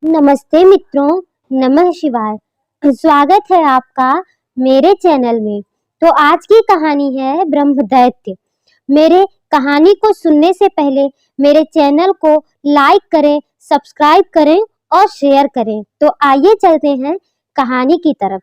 नमस्ते मित्रों, नमः शिवाय। स्वागत है आपका मेरे चैनल में। तो आज की कहानी है ब्रह्म दैत्य। मेरे कहानी को सुनने से पहले मेरे चैनल को लाइक करें, सब्सक्राइब करें और शेयर करें। तो आइए चलते हैं कहानी की तरफ।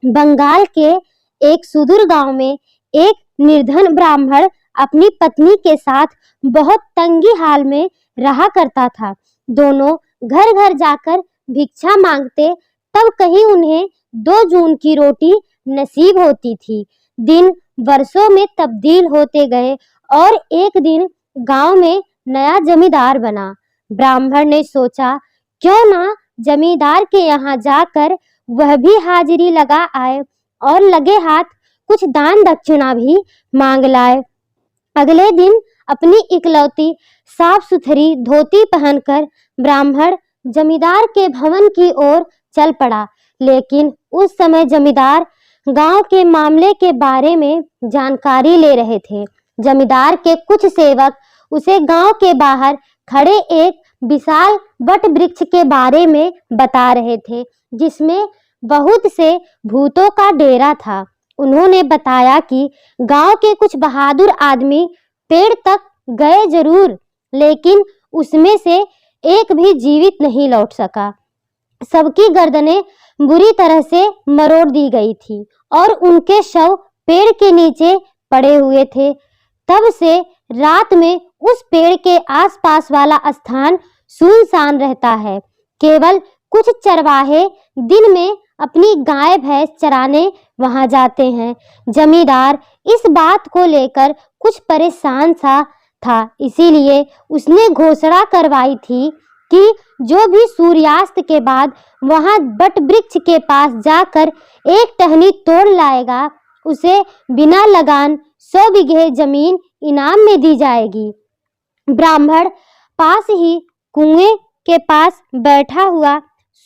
बंगाल के एक सुदूर गांव में एक निर्धन ब्राह्मण अपनी पत्नी के साथ बहुत तंगी हाल में रहा करता था। दोनों घर घर जाकर भिक्षा मांगते, तब कहीं उन्हें 2 जून की रोटी नसीब होती थी। दिन वर्षों में तब्दील होते गए और एक दिन गांव में नया जमींदार बना। ब्राह्मण ने सोचा, क्यों ना जमींदार के यहाँ जाकर वह भी हाजिरी लगा आए और लगे हाथ कुछ दान दक्षिणा भी मांग लाए। अगले दिन अपनी इकलौती साफ सुथरी धोती पहनकर ब्राह्मण जमींदार के भवन की ओर चल पड़ा। लेकिन उस समय जमींदार गांव के मामले के बारे में जानकारी ले रहे थे। जमींदार के कुछ सेवक उसे गांव के बाहर खड़े एक विशाल वट वृक्ष के बारे में बता रहे थे, जिसमें बहुत से भूतों का डेरा था। उन्होंने बताया कि गांव के कुछ बहादुर आदमी पेड़ तक गए जरूर, लेकिन उसमें से एक भी जीवित नहीं लौट सका। सबकी गर्दनें बुरी तरह से मरोड़ दी गई थी और उनके शव पेड़ के नीचे पड़े हुए थे। तब से रात में उस पेड़ के आसपास वाला स्थान सुनसान रहता है। केवल कुछ चरवाहे दिन में अपनी गाय भैंस चराने वहां जाते हैं। जमींदार इस बात को लेकर कुछ परेशान सा था, इसीलिए उसने घोषणा करवाई थी कि जो भी सूर्यास्त के बाद वहां बट वृक्ष के पास जाकर एक टहनी तोड़ लाएगा, उसे बिना लगान 100 बीघे जमीन इनाम में दी जाएगी। ब्राह्मण पास ही कुएं के पास बैठा हुआ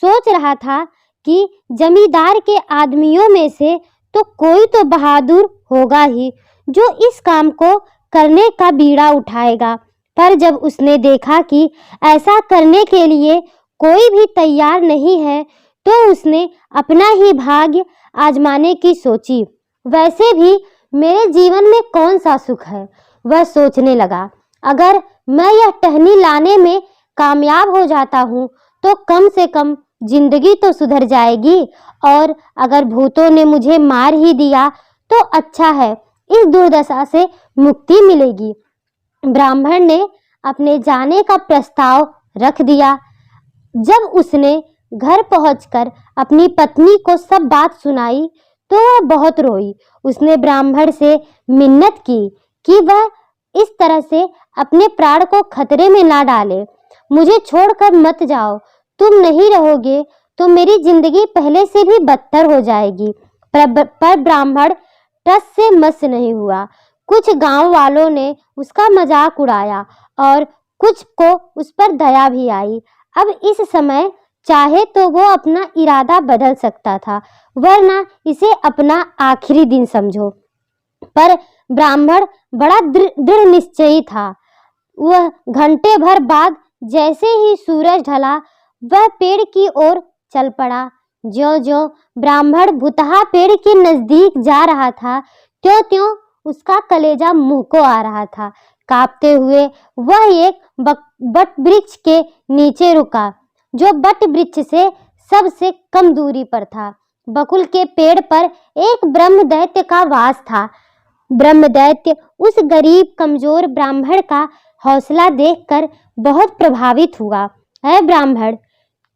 सोच रहा था कि जमींदार के आदमियों में से तो कोई तो बहादुर होगा ही जो इस काम को करने का बीड़ा उठाएगा। पर जब उसने देखा कि ऐसा करने के लिए कोई भी तैयार नहीं है, तो उसने अपना ही भाग्य आजमाने की सोची। वैसे भी मेरे जीवन में कौन सा सुख है, वह सोचने लगा। अगर मैं यह टहनी लाने में कामयाब हो जाता हूँ तो कम से कम जिंदगी तो सुधर जाएगी, और अगर भूतों ने मुझे मार ही दिया तो अच्छा है, इस दुर्दशा से मुक्ति मिलेगी। ब्राह्मण ने अपने जाने का प्रस्ताव रख दिया। जब उसने घर पहुंचकर अपनी पत्नी को सब बात सुनाई तो वह बहुत रोई। उसने ब्राह्मण से मिन्नत की कि वह इस तरह से अपने प्राण को खतरे में ना डाले। मुझे छोड़कर मत जाओ, तुम नहीं रहोगे तो मेरी जिंदगी पहले से भी बदतर हो जाएगी। पर ब्राह्मण टस से मस नहीं हुआ। कुछ गांव वालों ने उसका मजाक उड़ाया और कुछ को उस पर दया भी आई। अब इस समय चाहे तो वो अपना इरादा बदल सकता था, वरना इसे अपना आखिरी दिन समझो। पर ब्राह्मण बड़ा दृढ़ निश्चयी था। वह घंटे भर बाद जैसे ही सूरज ढला, वह पेड़ की ओर चल पड़ा। ज्यों-ज्यों ब्राह्मण भुतहा पेड़ के नजदीक जा रहा था, त्यों-त्यों उसका कलेजा मुंह को आ रहा था। कांपते हुए वह एक बट वृक्ष के नीचे रुका, जो बट वृक्ष से सबसे कम दूरी पर था। बकुल के पेड़ पर एक ब्रह्म दैत्य का वास था। ब्रह्म दैत्य उस गरीब कमजोर ब्राह्मण का हौसला देखकर बहुत प्रभावित हुआ। है ब्राह्मण,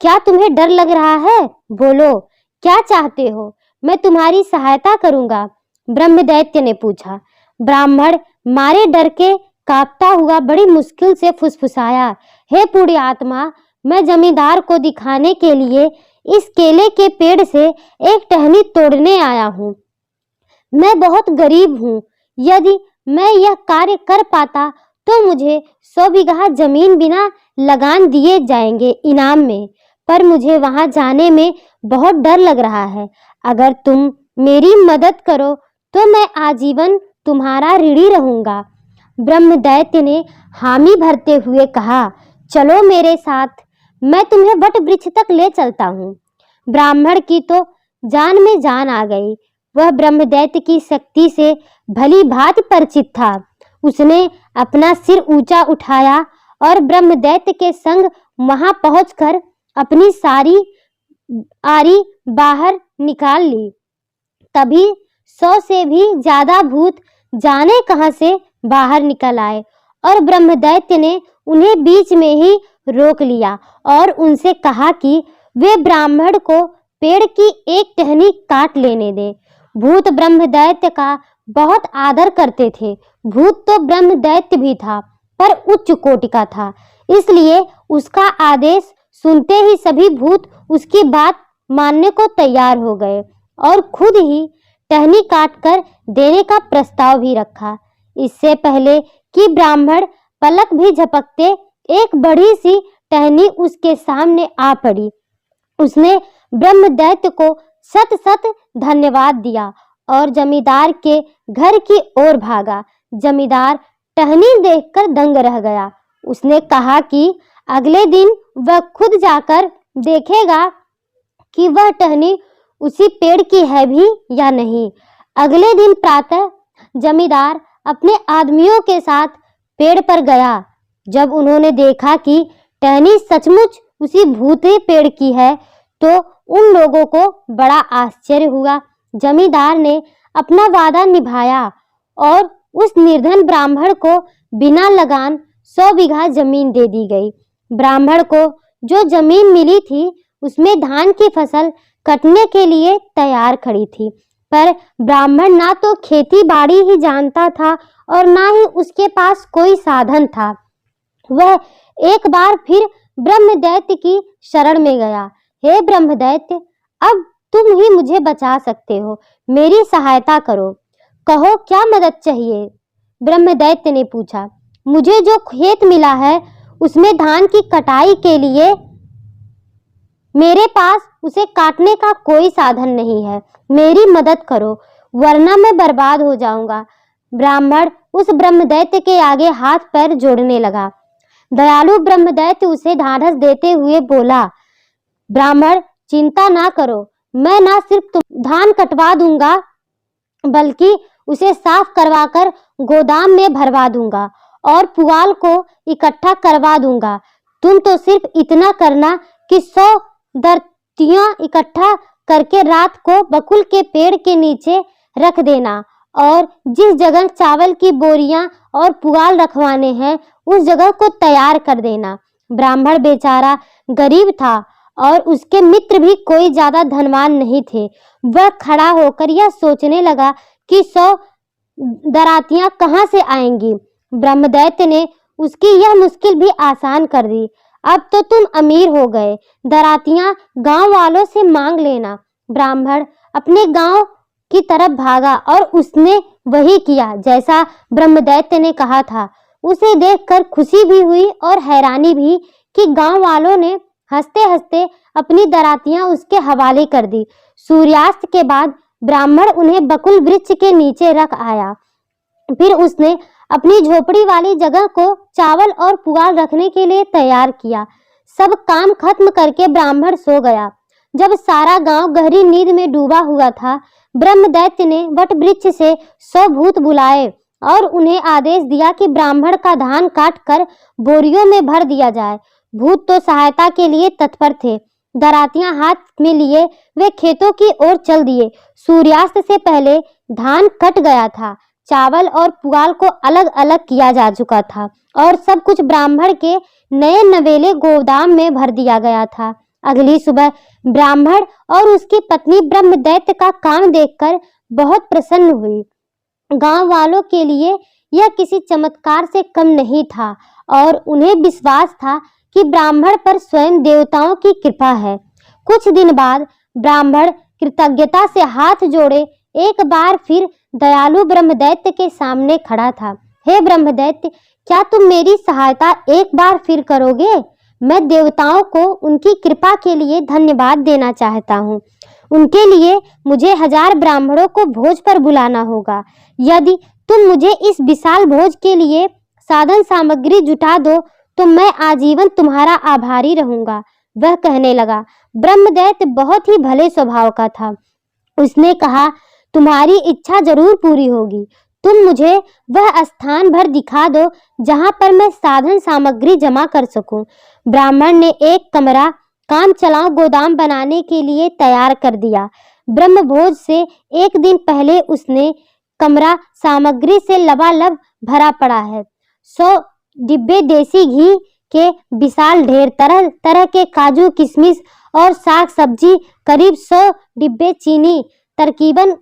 क्या तुम्हें डर लग रहा है? बोलो, क्या चाहते हो? मैं तुम्हारी सहायता करूंगा, ब्रह्म दैत्य ने पूछा। ब्राह्मण मारे डर के कांपता हुआ बड़ी मुश्किल से फुसफुसाया, हे पुण्यात्मा, मैं जमींदार को दिखाने के लिए इस केले के पेड़ से एक टहनी तोड़ने आया हूँ। मैं बहुत गरीब हूँ। यदि मैं यह कार्य कर पाता तो मुझे 100 बीघा जमीन बिना लगान दिए जाएंगे इनाम में, पर मुझे वहां जाने में बहुत डर लग रहा है। अगर तुम मेरी मदद करो तो मैं आजीवन तुम्हारा ऋणी रहूंगा। ब्रह्म दैत्य ने हामी भरते हुए कहा, चलो मेरे साथ, मैं तुम्हें वट वृक्ष तक ले चलता हूँ। ब्राह्मण की तो जान में जान आ गई। वह ब्रह्मदैत्य की शक्ति से भली भांति परिचित था। उसने अपना सिर ऊंचा उठाया और ब्रह्मदैत्य के संग वहां पहुंचकर अपनी सारी आरी बाहर निकाल ली। तभी 100 से भी ज्यादा भूत जाने कहां से बाहर निकल आए और ब्रह्मदैत्य ने उन्हें बीच में ही रोक लिया और उनसे कहा कि वे ब्राह्मण को पेड़ की एक टहनी काट लेने दें। भूत ब्रह्मदैत्य का बहुत आदर करते थे। भूत तो ब्रह्मदैत्य भी था पर उच्च कोटि का था, इसलिए उसका आदेश सुनते ही सभी भूत उसकी बात मानने को तैयार हो गए और खुद ही टहनी काटकर देने का प्रस्ताव भी रखा। इससे पहले कि ब्राह्मण पलक भी झपकते एक बड़ी सी टहनी उसके सामने आ पड़ी। उसने ब्रह्मदैत्य को सत सत धन्यवाद दिया और जमींदार के घर की ओर भागा। जमींदार टहनी देखकर दंग रह गया। उसने कहा कि अगले दिन वह खुद जाकर देखेगा कि वह टहनी उसी पेड़ की है भी या नहीं। अगले दिन प्रातः जमींदार अपने आदमियों के साथ पेड़ पर गया। जब उन्होंने देखा कि टहनी सचमुच उसी भूते पेड़ की है तो उन लोगों को बड़ा आश्चर्य हुआ। जमींदार ने अपना वादा निभाया और उस निर्धन ब्राह्मण को बिना लगान 100 बीघा जमीन दे दी गई। ब्राह्मण को जो जमीन मिली थी उसमें धान की फसल कटने के लिए तैयार खड़ी थी, पर ब्राह्मण ना तो खेती बाड़ी ही जानता था और ना ही उसके पास कोई साधन था। वह एक बार फिर ब्रह्मदैत्य की शरण में गया। हे ब्रह्मदैत्य, अब तुम ही मुझे बचा सकते हो, मेरी सहायता करो। कहो क्या मदद चाहिए? ब्रह्मदैत्य ने पूछा। मुझे जो खेत मिला है उसमें धान की कटाई के लिए मेरे पास उसे काटने का कोई साधन नहीं है। मेरी मदद करो वरना मैं बर्बाद हो जाऊंगा। ब्राह्मण उस ब्रह्मदैत्य के आगे हाथ पैर जोड़ने लगा। दयालु ब्रह्मदैत्य उसे ढाढ़स देते हुए बोला, ब्राह्मण चिंता ना करो, मैं ना सिर्फ धान कटवा दूंगा बल्कि उसे साफ करवाकर गोदाम में भरवा दूंगा और पुआल को इकट्ठा करवा दूंगा। तुम तो सिर्फ इतना करना कि 100 दर्तियां इकट्ठा करके रात को बकुल के पेड़ के नीचे रख देना और जिस जगह चावल की बोरियां और पुआल रखवाने हैं उस जगह को तैयार कर देना। ब्राह्मण बेचारा गरीब था और उसके मित्र भी कोई ज्यादा धनवान नहीं थे। वह खड़ा होकर यह सोचने लगा कि 100 दरातियां कहां से आएंगी। ब्रह्मदैत्य ने उसकी यह मुश्किल भी आसान कर दी। अब तो तुम अमीर हो गए, दरातियां गांव वालों से मांग लेना। ब्राह्मण अपने गांव की तरफ भागा और उसने वही किया जैसा ब्रह्मदैत्य ने कहा था। उसे देखकर खुशी भी हुई और हैरानी भी कि गांव वालों ने हंसते हंसते अपनी दरातियां उसके हवाले कर दी। सूर्यास्त के बाद ब्राह्मण उन्हें बकुल वृक्ष के नीचे रख आया। फिर उसने अपनी झोपड़ी वाली जगह को चावल और पुआल रखने के लिए तैयार किया। सब काम खत्म करके ब्राह्मण सो गया। जब सारा गांव गहरी नींद में डूबा हुआ था, ब्रह्मदैत्य ने वट वृक्ष से 100 भूत बुलाए और उन्हें आदेश दिया कि ब्राह्मण का धान काट कर बोरियों में भर दिया जाए। भूत तो सहायता के लिए तत्पर थे। दरातियां हाथ में लिए वे खेतों की ओर चल दिए। सूर्यास्त से पहले धान कट गया था, चावल और पुआल को अलग अलग किया जा चुका था और सब कुछ ब्राह्मण के नए नवेले गोदाम में भर दिया गया था। अगली सुबह ब्राह्मण और उसकी पत्नी ब्रह्मदैत्य का काम देखकर बहुत प्रसन्न हुई। गांव वालों के लिए यह किसी चमत्कार से कम नहीं था और उन्हें विश्वास था कि ब्राह्मण पर स्वयं देवताओं की कृपा है। कुछ दिन बाद ब्राह्मण कृतज्ञता से हाथ जोड़े एक बार फिर दयालु ब्रह्मदैत्य के सामने खड़ा था। हे ब्रह्मदैत्य, क्या तुम मेरी सहायता एक बार फिर करोगे? मैं देवताओं को उनकी कृपा के लिए धन्यवाद देना चाहता हूँ। उनके लिए मुझे 1000 ब्राह्मणों को भोज पर बुलाना होगा। यदि तुम मुझे इस विशाल भोज के लिए साधन सामग्री जुटा दो तो मैं आजीवन तुम्हारा आभारी रहूंगा। वह कहने लगा। ब्रह्मदैत्य बहुत ही भले स्वभाव का था। उसने कहा, तुम्हारी इच्छा जरूर पूरी होगी। तुम मुझे वह स्थान भर दिखा दो जहां पर मैं साधन सामग्री जमा कर सकूं। ब्राह्मण ने एक कमरा काम चलाओ गोदाम बनाने के लिए तैयार कर दिया। ब्रह्मभोज से एक दिन पहले उसने कमरा सामग्री से लबालब भरा पड़ा है। 100 डिब्बे देसी घी के विशाल ढेर, तरह तरह के काजू किशमिश और साग सब्जी, करीब 100 डिब्बे चीनी, तरकीबन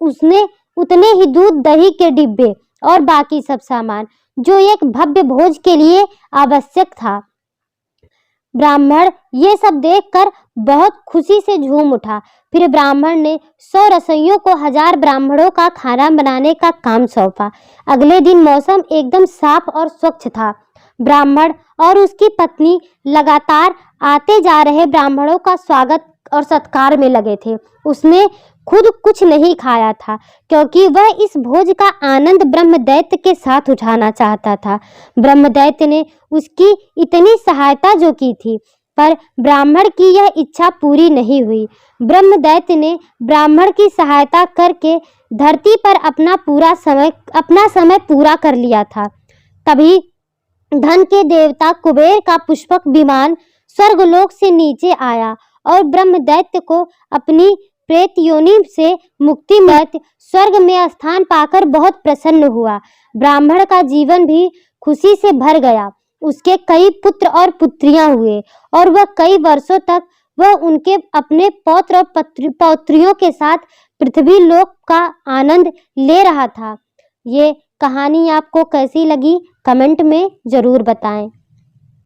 उसने उतने ही दूध दही के डिब्बे और बाकी सब सामान जो एक भव्य भोज के लिए आवश्यक था। ब्राह्मण ये सब देखकर बहुत खुशी से झूम उठा। फिर ब्राह्मण ने 100 रसोइयों को 1000 ब्राह्मणों का खाना बनाने का काम सौंपा। अगले दिन मौसम एकदम साफ और स्वच्छ था। ब्राह्मण और उसकी पत्नी लगातार आते जा रहे ब्राह्मणों का स्वागत और सत्कार में लगे थे। उसने खुद कुछ नहीं खाया था क्योंकि वह इस भोज का आनंद ब्रह्मदैत्य के साथ उठाना चाहता था। ब्रह्मदैत्य ने उसकी इतनी सहायता जो की थी, पर ब्राह्मण की यह इच्छा पूरी नहीं हुई। ब्रह्मदैत्य ने ब्राह्मण की सहायता करके धरती पर अपना समय पूरा कर लिया था। तभी धन के देवता कुबेर का पुष्पक विमान स्वर्गलोक से नीचे आया और ब्रह्मदैत्य को अपनी प्रेत योनि से मुक्ति मिली। स्वर्ग में स्थान पाकर बहुत प्रसन्न हुआ। ब्राह्मण का जीवन भी खुशी से भर गया। उसके कई पुत्र और पुत्रियां हुए और वह कई वर्षों तक वह उनके अपने पौत्र और पौत्रियों के साथ पृथ्वी लोक का आनंद ले रहा था। ये कहानी आपको कैसी लगी कमेंट में जरूर बताएं।